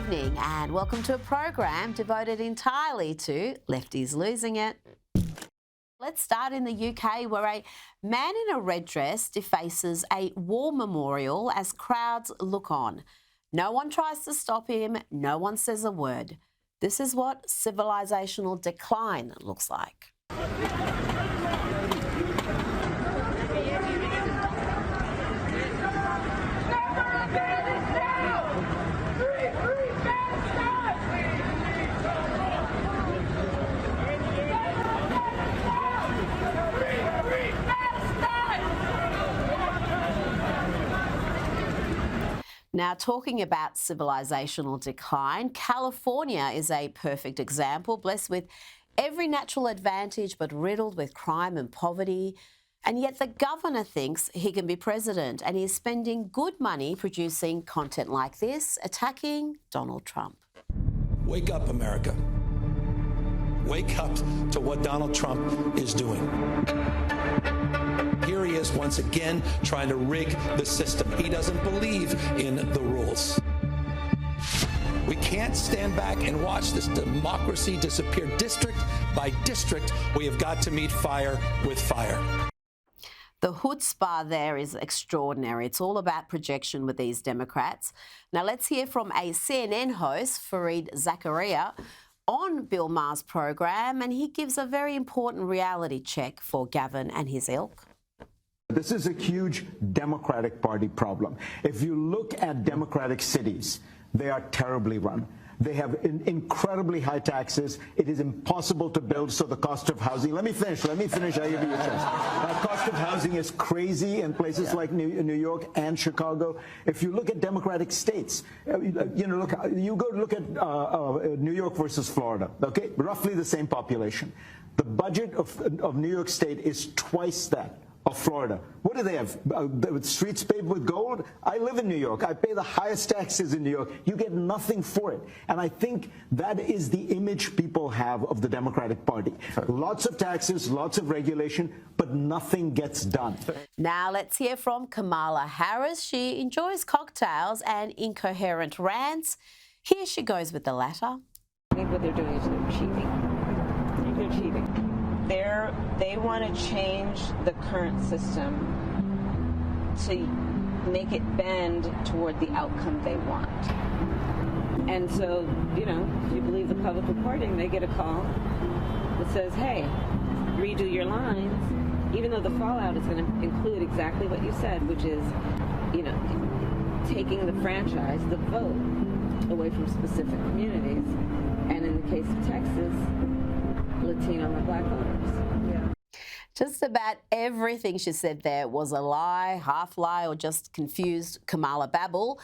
evening and welcome to a program devoted entirely to Lefties Losing It. Let's start in the UK, where a man in a red dress defaces a war memorial as crowds look on. No one tries to stop him, no one says a word. This is what civilizational decline looks like. Now, talking about civilizational decline, California is a perfect example, blessed with every natural advantage but riddled with crime and poverty. And yet the governor thinks he can be president, and he's spending good money producing content like this, attacking Donald Trump. Wake up, America. Wake up to what Donald Trump is doing. Here he is once again trying to rig the system. He doesn't believe in the rules. We can't stand back and watch this democracy disappear district by district. We have got to meet fire with fire. The chutzpah there is extraordinary. It's all about projection with these Democrats. Now let's hear from a CNN host, Fareed Zakaria, on Bill Maher's program, and he gives a very important reality check for Gavin and his ilk. This is a huge Democratic Party problem. If you look at Democratic cities, they are terribly run. They have incredibly high taxes. It is impossible to build, so the cost of housing... Let me finish. I'll give you a chance. Cost of housing is crazy in places like New York and Chicago. If you look at Democratic states, you go look at New York versus Florida, okay? Roughly the same population. The budget of New York State is twice that of Florida. What do they have? Streets paved with gold? I live in New York. I pay the highest taxes in New York. You get nothing for it. And I think that is the image people have of the Democratic Party. Lots of taxes, lots of regulation, but nothing gets done. Now let's hear from Kamala Harris. She enjoys cocktails and incoherent rants. Here she goes with the latter. I think what they're doing is they're cheating. They're cheating. They want to change the current system to make it bend toward the outcome they want. And so, if you believe the public reporting, they get a call that says, hey, redo your lines, even though the fallout is going to include exactly what you said, which is, taking the franchise, the vote, away from specific communities. And in the case of Texas, Latino and Black voters. Yeah. Just about everything she said there was a lie, half lie, or just confused Kamala babble.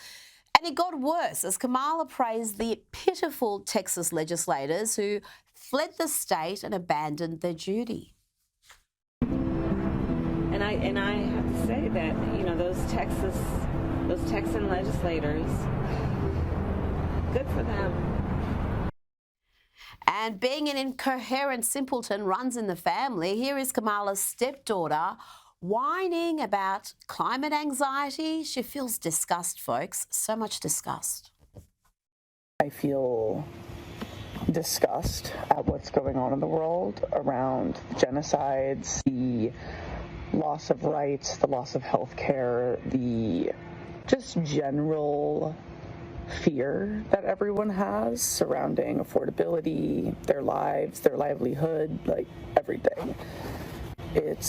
And it got worse as Kamala praised the pitiful Texas legislators who fled the state and abandoned their duty. And I have to say that, those Texan legislators, good for them. And being an incoherent simpleton runs in the family, here is Kamala's stepdaughter whining about climate anxiety. She feels disgust, folks, so much disgust. I feel disgust at what's going on in the world around genocides, the loss of rights, the loss of health care, the just general fear that everyone has surrounding affordability, their lives, their livelihood, like everything. It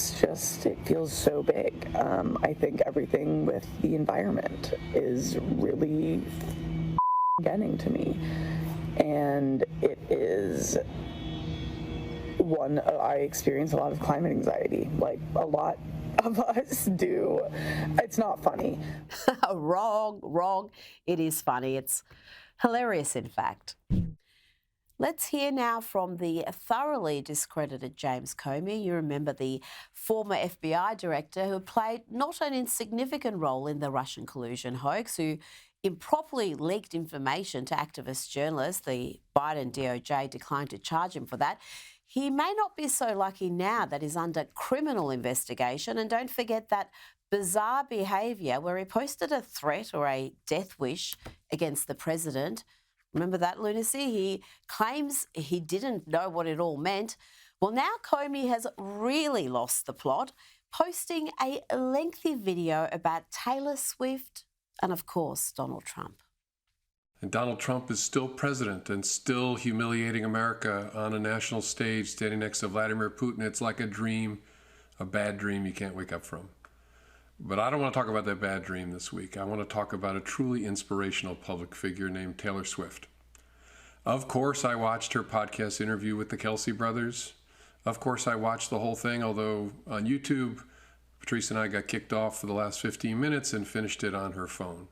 feels so big. I think everything with the environment is really getting to me. And it is I experience a lot of climate anxiety, like a lot of us do. It's not funny. Wrong. It is funny. It's hilarious, in fact. Let's hear now from the thoroughly discredited James Comey. You remember the former FBI director who played not an insignificant role in the Russian collusion hoax, who improperly leaked information to activist journalists. The Biden DOJ declined to charge him for that. He may not be so lucky now that he's under criminal investigation. And don't forget that bizarre behaviour where he posted a threat or a death wish against the president Remember that lunacy? He claims he didn't know what it all meant. Well, now Comey has really lost the plot, posting a lengthy video about Taylor Swift and, of course, Donald Trump. And Donald Trump is still president and still humiliating America on a national stage, standing next to Vladimir Putin. It's like a dream, a bad dream you can't wake up from. But I don't want to talk about that bad dream this week. I want to talk about a truly inspirational public figure named Taylor Swift. Of course, I watched her podcast interview with the Kelsey brothers. Of course, I watched the whole thing, although on YouTube, Patrice and I got kicked off for the last 15 minutes and finished it on her phone.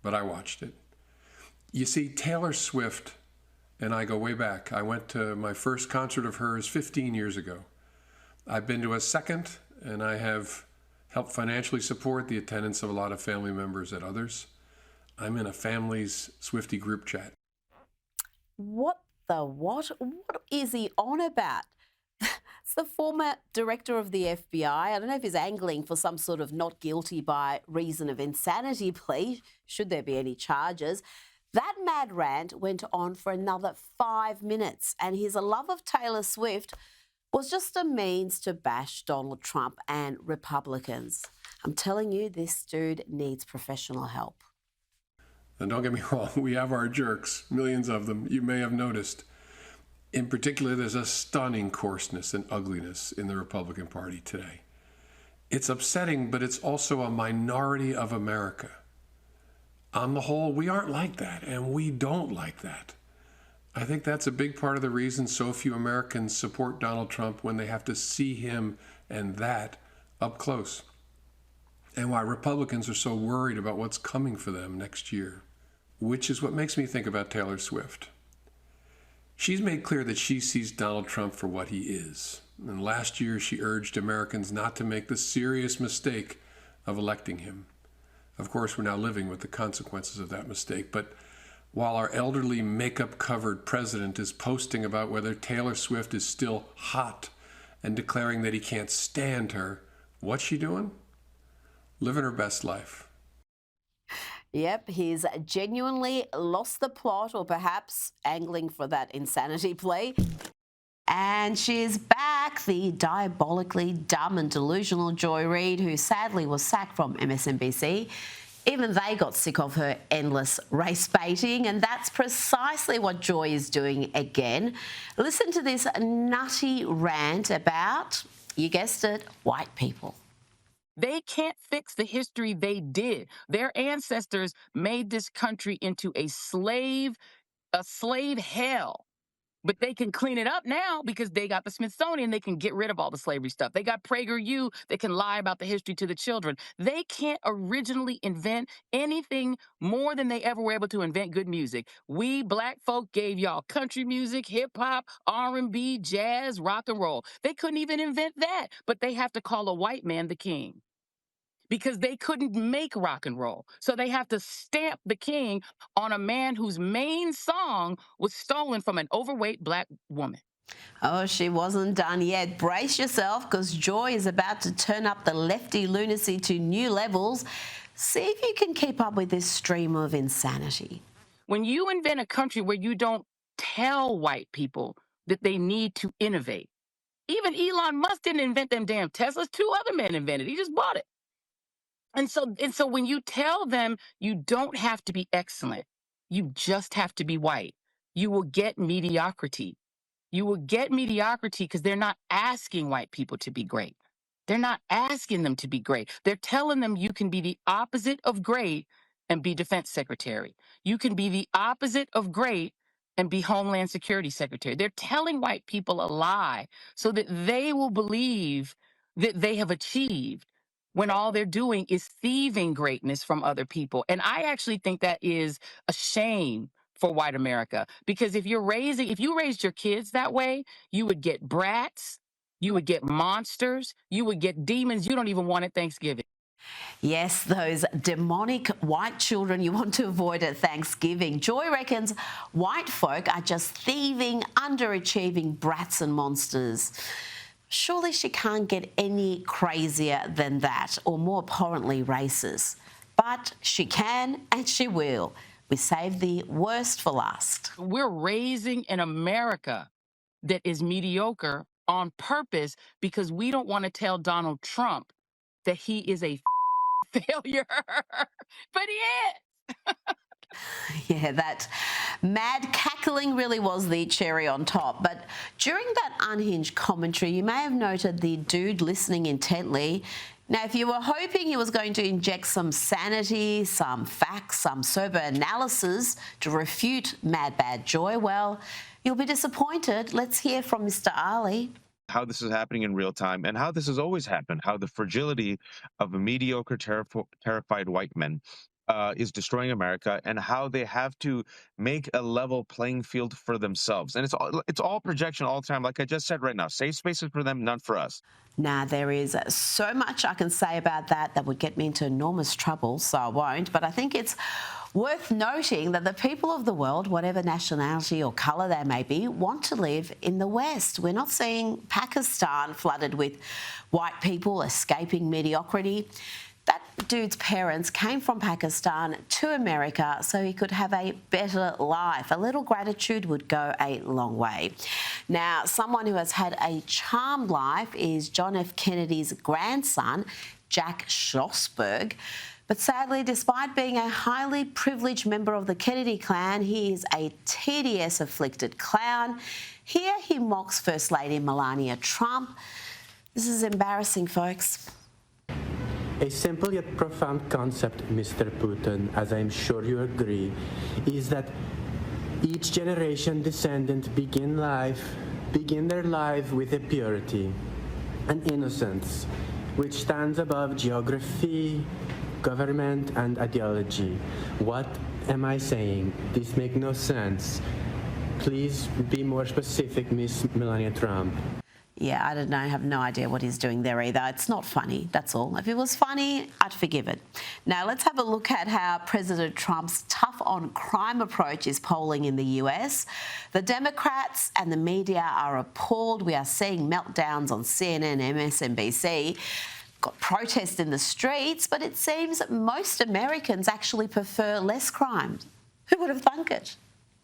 But I watched it. You see, Taylor Swift and I go way back. I went to my first concert of hers 15 years ago. I've been to a second, and I have helped financially support the attendance of a lot of family members at others. I'm in a family's Swiftie group chat. What the what? What is he on about? It's the former director of the FBI. I don't know if he's angling for some sort of not guilty by reason of insanity plea, should there be any charges. That mad rant went on for another 5 minutes, and his love of Taylor Swift was just a means to bash Donald Trump and Republicans. I'm telling you, this dude needs professional help. And don't get me wrong, we have our jerks, millions of them, you may have noticed. In particular, there's a stunning coarseness and ugliness in the Republican Party today. It's upsetting, but it's also a minority of America. On the whole, we aren't like that, and we don't like that. I think that's a big part of the reason so few Americans support Donald Trump when they have to see him and that up close, and why Republicans are so worried about what's coming for them next year, which is what makes me think about Taylor Swift. She's made clear that she sees Donald Trump for what he is. And last year, she urged Americans not to make the serious mistake of electing him. Of course, we're now living with the consequences of that mistake. But while our elderly, makeup-covered president is posting about whether Taylor Swift is still hot and declaring that he can't stand her, what's she doing? Living her best life. Yep, he's genuinely lost the plot, or perhaps angling for that insanity plea. And she's back, the diabolically dumb and delusional Joy Reid, who sadly was sacked from MSNBC. Even they got sick of her endless race baiting, and that's precisely what Joy is doing again. Listen to this nutty rant about, you guessed it, white people. They can't fix the history they did. Their ancestors made this country into a slave hell. But they can clean it up now because they got the Smithsonian. They can get rid of all the slavery stuff. They got PragerU. They can lie about the history to the children. They can't originally invent anything more than they ever were able to invent good music. We black folk gave y'all country music, hip hop, R&B, jazz, rock and roll. They couldn't even invent that, but they have to call a white man the king, because they couldn't make rock and roll. So they have to stamp the king on a man whose main song was stolen from an overweight black woman. Oh, she wasn't done yet. Brace yourself, because Joy is about to turn up the lefty lunacy to new levels. See if you can keep up with this stream of insanity. When you invent a country where you don't tell white people that they need to innovate, even Elon Musk didn't invent them damn Teslas. 2 other men invented it. He just bought it. And so when you tell them you don't have to be excellent, you just have to be white, you will get mediocrity. You will get mediocrity because they're not asking white people to be great. They're not asking them to be great. They're telling them you can be the opposite of great and be defense secretary. You can be the opposite of great and be Homeland Security Secretary. They're telling white people a lie so that they will believe that they have achieved, when all they're doing is thieving greatness from other people. And I actually think that is a shame for white America, because if you raised your kids that way, you would get brats, you would get monsters, you would get demons you don't even want at Thanksgiving. Yes, those demonic white children you want to avoid at Thanksgiving. Joy reckons white folk are just thieving, underachieving brats and monsters. Surely she can't get any crazier than that, or more abhorrently racist. But she can, and she will. We saved the worst for last. We're raising an America that is mediocre on purpose because we don't want to tell Donald Trump that he is a failure. But he is. Yeah, that mad cackling really was the cherry on top. But during that unhinged commentary, you may have noted the dude listening intently. Now, if you were hoping he was going to inject some sanity, some facts, some sober analysis to refute Mad Bad Joy, well, you'll be disappointed. Let's hear from Mr. Ali. How this is happening in real time and how this has always happened, how the fragility of a mediocre, terrified white men is destroying America, and how they have to make a level playing field for themselves. And it's all projection all the time. Like I just said right now, safe spaces for them, none for us. Now, there is so much I can say about that would get me into enormous trouble, so I won't. But I think it's worth noting that the people of the world, whatever nationality or colour they may be, want to live in the West. We're not seeing Pakistan flooded with white people escaping mediocrity. That dude's parents came from Pakistan to America so he could have a better life. A little gratitude would go a long way. Now, someone who has had a charmed life is John F. Kennedy's grandson, Jack Schlossberg. But sadly, despite being a highly privileged member of the Kennedy clan, he is a TDS-afflicted clown. Here he mocks First Lady Melania Trump. This is embarrassing, folks. A simple yet profound concept, Mr. Putin, as I'm sure you agree, is that each generation descendant begin their life with a purity, an innocence, which stands above geography, government, and ideology. What am I saying? This makes no sense. Please be more specific, Miss Melania Trump. Yeah, I don't know. I have no idea what he's doing there either. It's not funny, that's all. If it was funny, I'd forgive it. Now, let's have a look at how President Trump's tough-on-crime approach is polling in the US. The Democrats and the media are appalled. We are seeing meltdowns on CNN, MSNBC. Got protests in the streets, but it seems most Americans actually prefer less crime. Who would have thunk it?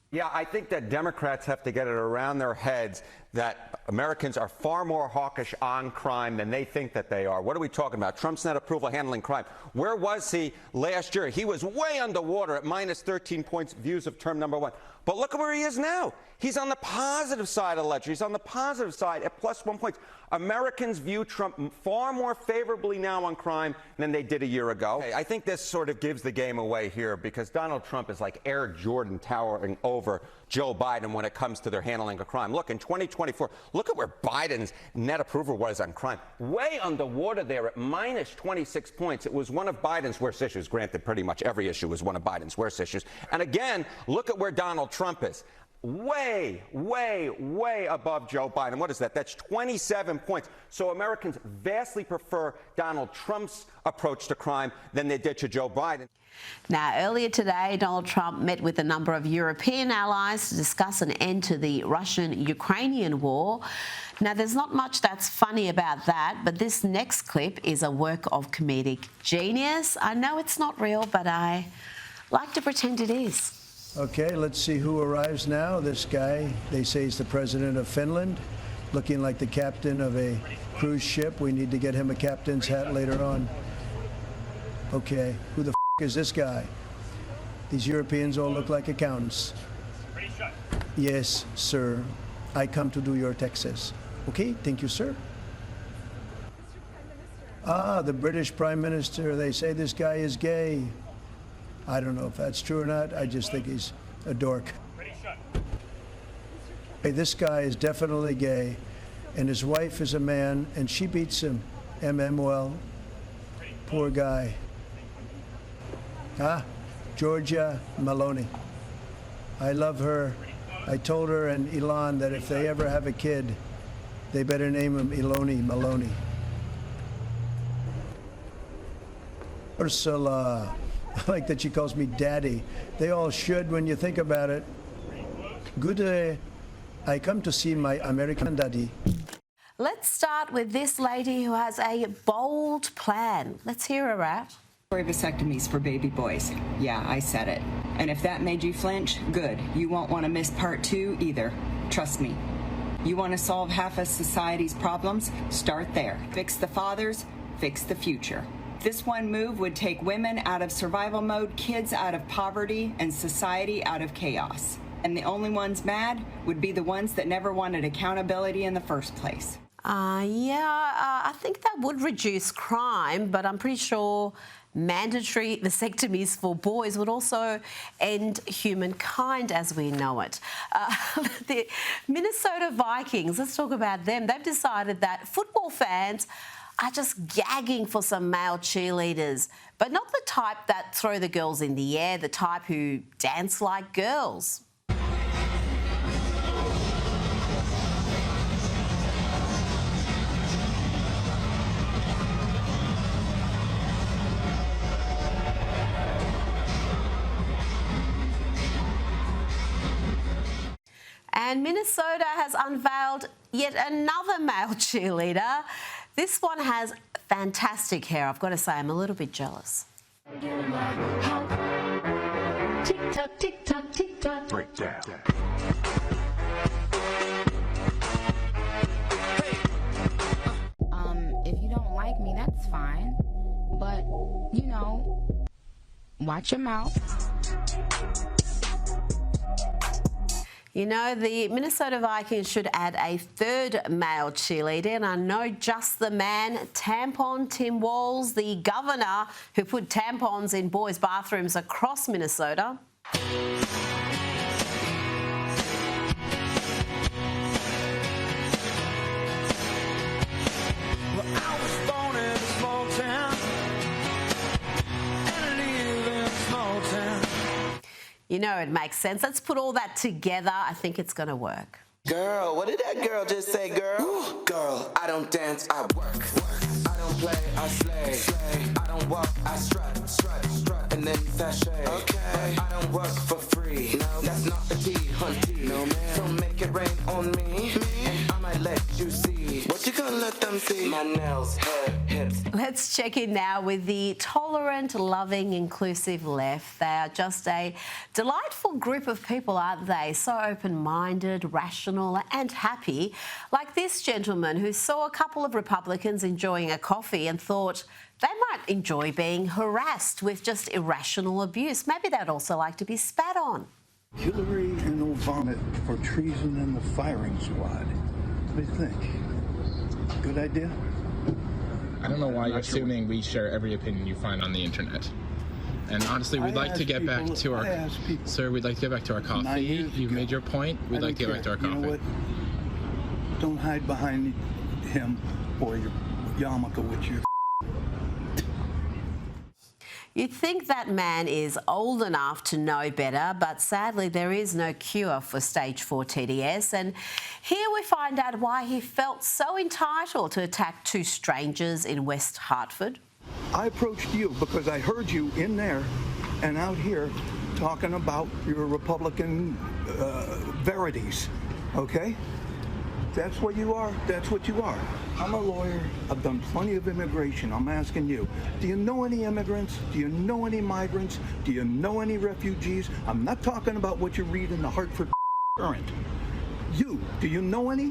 Yeah, I think that Democrats have to get it around their heads that Americans are far more hawkish on crime than they think that they are. What are we talking about? Trump's net approval handling crime. Where was he last year? He was way underwater at minus 13 points, views of term number one. But look at where he is now. He's on the positive side of the ledger. He's on the positive side at plus 1 point. Americans view Trump far more favorably now on crime than they did a year ago. Okay, I think this sort of gives the game away here because Donald Trump is like Air Jordan towering over Joe Biden when it comes to their handling of crime. Look, in 2024, look at where Biden's net approval was on crime. Way underwater there at minus 26 points. It was one of Biden's worst issues. Granted, pretty much every issue was one of Biden's worst issues. And again, look at where Donald Trump is. Way, way, way above Joe Biden. What is that? That's 27 points. So Americans vastly prefer Donald Trump's approach to crime than they did to Joe Biden. Now, earlier today, Donald Trump met with a number of European allies to discuss an end to the Russian-Ukrainian war. Now, there's not much that's funny about that, but this next clip is a work of comedic genius. I know it's not real, but I like to pretend it is. Okay, let's see who arrives now. This guy, they say he's the president of Finland, looking like the captain of a cruise ship. We need to get him a captain's hat later on. Okay, who the is this guy? These Europeans all look like accountants. Yes, sir. I come to do your taxes. Okay, thank you, sir. Ah, the British Prime Minister. They say this guy is gay. I don't know if that's true or not. I just think he's a dork. Hey, this guy is definitely gay, and his wife is a man, and she beats him. Well, poor guy. Georgia Maloney. I love her. I told her and Elon that if they ever have a kid, they better name him Eloni Maloney. Ursula. I like that she calls me daddy. They all should when you think about it. Good day. I come to see my American daddy. Let's start with this lady who has a bold plan. Let's hear her out. Vasectomies for baby boys. Yeah, I said it. And if that made you flinch, good. You won't want to miss part 2 either. Trust me. You want to solve half of society's problems? Start there. Fix the fathers, fix the future. This one move would take women out of survival mode, kids out of poverty, and society out of chaos. And the only ones mad would be the ones that never wanted accountability in the first place. I think that would reduce crime, but I'm pretty sure mandatory vasectomies for boys would also end humankind as we know it. The Minnesota Vikings, let's talk about them. They've decided that football fans are just gagging for some male cheerleaders, but not the type that throw the girls in the air, the type who dance like girls. And Minnesota has unveiled yet another male cheerleader. This one has fantastic hair. I've got to say, I'm a little bit jealous. Tick-tock, tick-tock, tick-tock. Breakdown. If you don't like me, that's fine. But, you know, watch your mouth. You know, the Minnesota Vikings should add a third male cheerleader, and I know just the man, Tampon Tim Walz, the governor who put tampons in boys' bathrooms across Minnesota. You know, it makes sense. Let's put all that together. I think it's going to work. Girl, what did that girl just say, girl? Ooh, girl, I don't dance, I work. I don't play, I slay. I don't walk, I strut. And then sashay. Okay. But I don't work for free. No, that's not the tea, hunty. No, man. So make it rain on me. And I might let you see. What you gonna let them see? My nails, hair, hips. Let's check in now with the tolerant, loving, inclusive left. They are just a delightful group of people, aren't they? So open-minded, rational and happy. Like this gentleman who saw a couple of Republicans enjoying a coffee and thought they might enjoy being harassed with just irrational abuse. Maybe they'd also like to be spat on. Hillary and Mulvaney for treason in the firing squad. What do you think? Good idea? I don't know why you're assuming we share every opinion you find on the internet. And honestly, we'd like to get back to our... Sir, we'd like to get back to our coffee. You've made your point. We'd like to get back to our coffee. You know what? Don't hide behind him or your yarmulke with your... You'd think that man is old enough to know better, but sadly there is no cure for stage 4 TDS. And here we find out why he felt so entitled to attack two strangers in West Hartford. I approached you because I heard you in there and out here talking about your Republican verities, okay? That's what you are. That's what you are. I'm a lawyer. I've done plenty of immigration. I'm asking you, do you know any immigrants? Do you know any migrants? Do you know any refugees? I'm not talking about what you read in the Hartford Current. You, do you know any?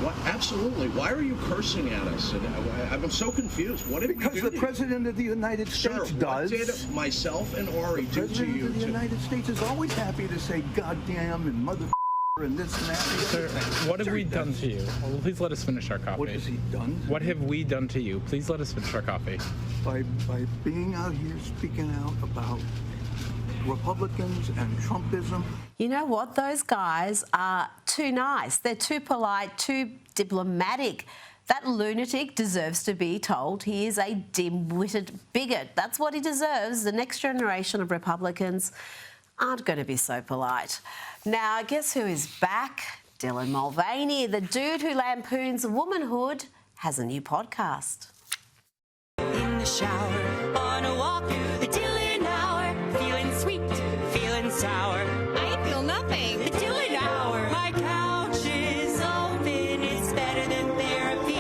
What? Absolutely. Why are you cursing at us? I'm so confused. What did we do? Because the President of the United States does. What did myself and Ari do to you? The President of the United States is always happy to say goddamn and mother and this and that. Sir, what have we done to you? Well, please let us finish our coffee. What has he done? What have we done to you? Please let us finish our coffee. By being out here speaking out about Republicans and Trumpism. You know what? Those guys are too nice. They're too polite, too diplomatic. That lunatic deserves to be told he is a dim-witted bigot. That's what he deserves. The next generation of Republicans aren't going to be so polite. Now, guess who is back? Dylan Mulvaney, the dude who lampoons womanhood, has a new podcast. In the shower, on a walk through the Dylan hour, feeling sweet, feeling sour. I feel nothing. The Dylan hour. My couch is open, it's better than therapy.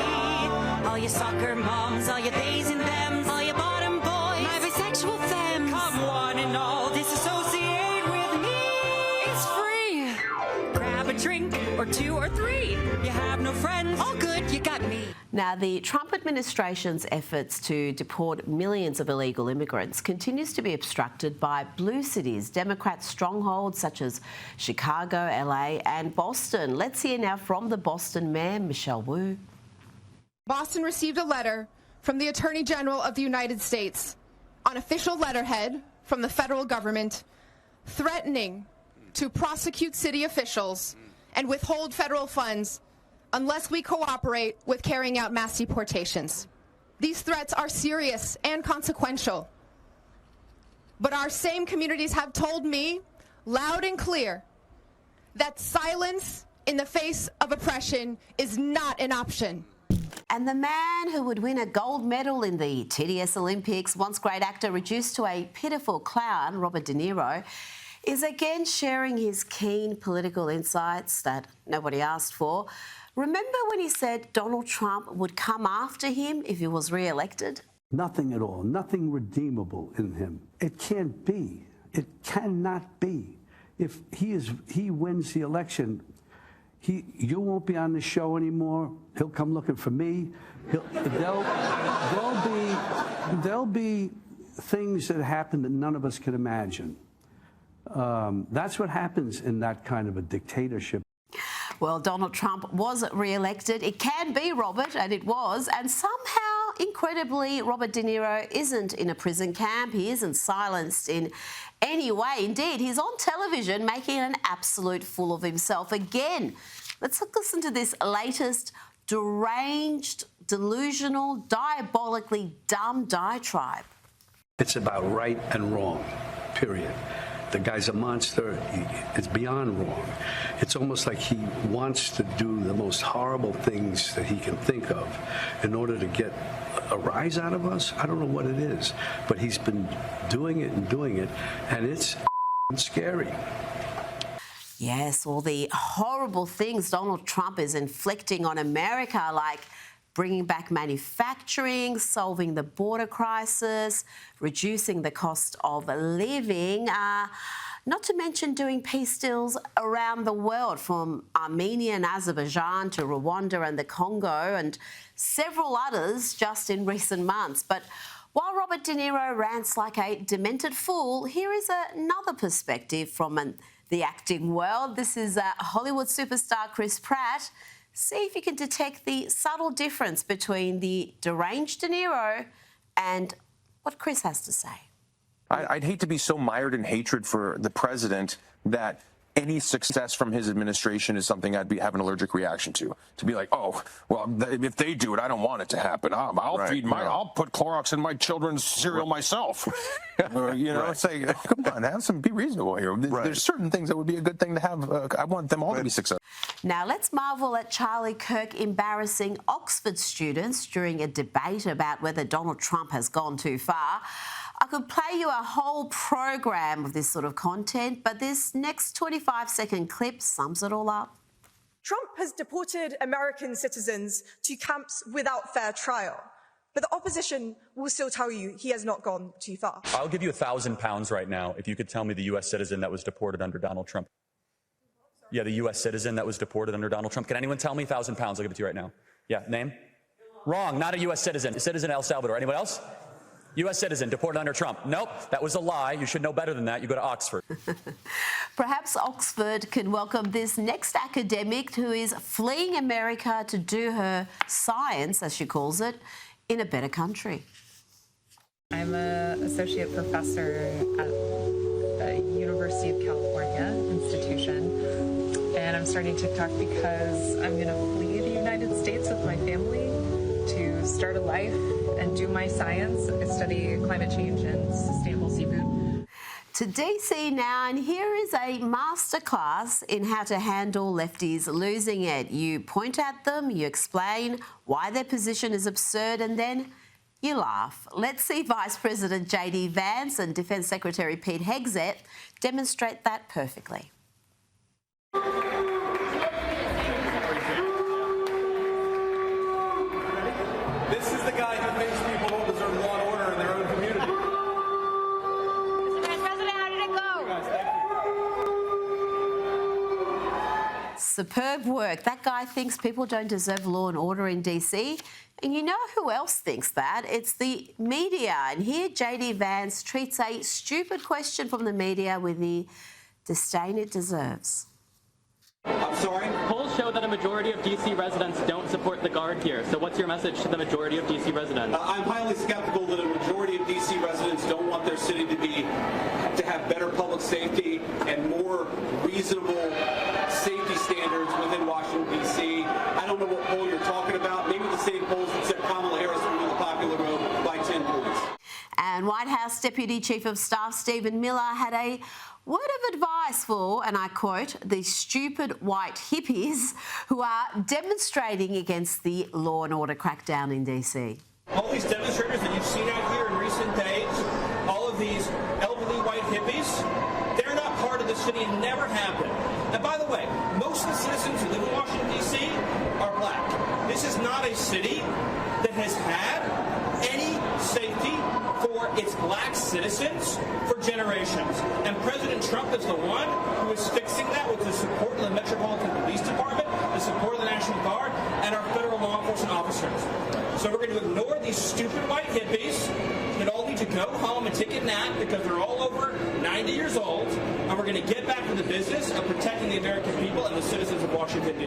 All you soccer moms, all you theys and thems, all you bottom boys, my bisexual femmes. Come one and all, this is Now, the Trump administration's efforts to deport millions of illegal immigrants continues to be obstructed by blue cities, Democrat strongholds such as Chicago, LA and Boston. Let's hear now from the Boston Mayor, Michelle Wu. Boston received a letter from the Attorney General of the United States on official letterhead from the federal government threatening to prosecute city officials and withhold federal funds unless we cooperate with carrying out mass deportations. These threats are serious and consequential, but our same communities have told me loud and clear that silence in the face of oppression is not an option. And the man who would win a gold medal in the TDS Olympics, once great actor reduced to a pitiful clown, Robert De Niro, is again sharing his keen political insights that nobody asked for. Remember when he said Donald Trump would come after him if he was re-elected? Nothing at all, nothing redeemable in him. It can't be. It cannot be. If he wins the election, you won't be on the show anymore. He'll come looking for me. There'll be things that happen that none of us can imagine. That's what happens in that kind of a dictatorship. Well, Donald Trump was re-elected. It can be, Robert, and it was. And somehow, incredibly, Robert De Niro isn't in a prison camp. He isn't silenced in any way. Indeed, he's on television making an absolute fool of himself again. Let's listen to this latest deranged, delusional, diabolically dumb diatribe. It's about right and wrong, period. The guy's a monster. It's beyond wrong. It's almost like he wants to do the most horrible things that he can think of in order to get a rise out of us. I don't know what it is, but he's been doing it, and it's scary. Yes, all the horrible things Donald Trump is inflicting on America, like bringing back manufacturing, solving the border crisis, reducing the cost of living, not to mention doing peace deals around the world, from Armenia and Azerbaijan to Rwanda and the Congo, and several others just in recent months. But while Robert De Niro rants like a demented fool, here is another perspective from the acting world. This is Hollywood superstar Chris Pratt. See if you can detect the subtle difference between the deranged De Niro and what Chris has to say. I'd hate to be so mired in hatred for the president that any success from his administration is something I'd have an allergic reaction to. To be like, oh, well, if they do it, I don't want it to happen. I'll put Clorox in my children's cereal myself. Say, come on, be reasonable here. There's certain things that would be a good thing to have. I want them all to be successful. Now, let's marvel at Charlie Kirk embarrassing Oxford students during a debate about whether Donald Trump has gone too far. I could play you a whole program of this sort of content, but this next 25-second clip sums it all up. Trump has deported American citizens to camps without fair trial, but the opposition will still tell you he has not gone too far. I'll give you £1,000 right now if you could tell me the U.S. citizen that was deported under Donald Trump. Yeah, the U.S. citizen that was deported under Donald Trump. Can anyone tell me £1,000? I'll give it to you right now. Yeah, name? Wrong, not a U.S. citizen. A citizen of El Salvador. Anyone else? U.S. citizen deported under Trump. Nope, that was a lie. You should know better than that. You go to Oxford. Perhaps Oxford can welcome this next academic who is fleeing America to do her science, as she calls it, in a better country. I'm an associate professor at the University of California institution, and I'm starting TikTok because I'm going to flee the United States with my family to start a life and do my science. I study climate change and sustainable seafood. To DC now, and here is a masterclass in how to handle lefties losing it. You point at them, you explain why their position is absurd, and then you laugh. Let's see Vice President J.D. Vance and Defence Secretary Pete Hegseth demonstrate that perfectly. This is the guy who thinks people don't deserve law and order in their own community. Mr. President, how did it go? Superb work. That guy thinks people don't deserve law and order in DC. And you know who else thinks that? It's the media. And here JD Vance treats a stupid question from the media with the disdain it deserves. I'm sorry? Polls show that a majority of D.C. residents don't support the Guard here. So what's your message to the majority of D.C. residents? I'm highly skeptical that a majority of D.C. residents don't want their city to have better public safety and more reasonable safety standards within Washington, D.C. I don't know what poll you're talking about. Maybe the same polls that said Kamala Harris would win the popular vote by 10 points. And White House Deputy Chief of Staff Stephen Miller had a word of advice for, and I quote, the stupid white hippies who are demonstrating against the law and order crackdown in DC. All these demonstrators that you've seen out here in recent days, all of these elderly white hippies, they're not part of the city and never have been. And by the way, most of the citizens who live in Washington, D.C. are black. This is not a city that has had any safety for its black citizens for generations. And President Trump is the one who is fixing that with the support of the Metropolitan Police Department, the support of the National Guard, and our federal law enforcement officers. So we're going to ignore these stupid white hippies that all need to go home and take a nap because they're all over 90 years old, and we're going to get back to the business of protecting the American people and the citizens of Washington,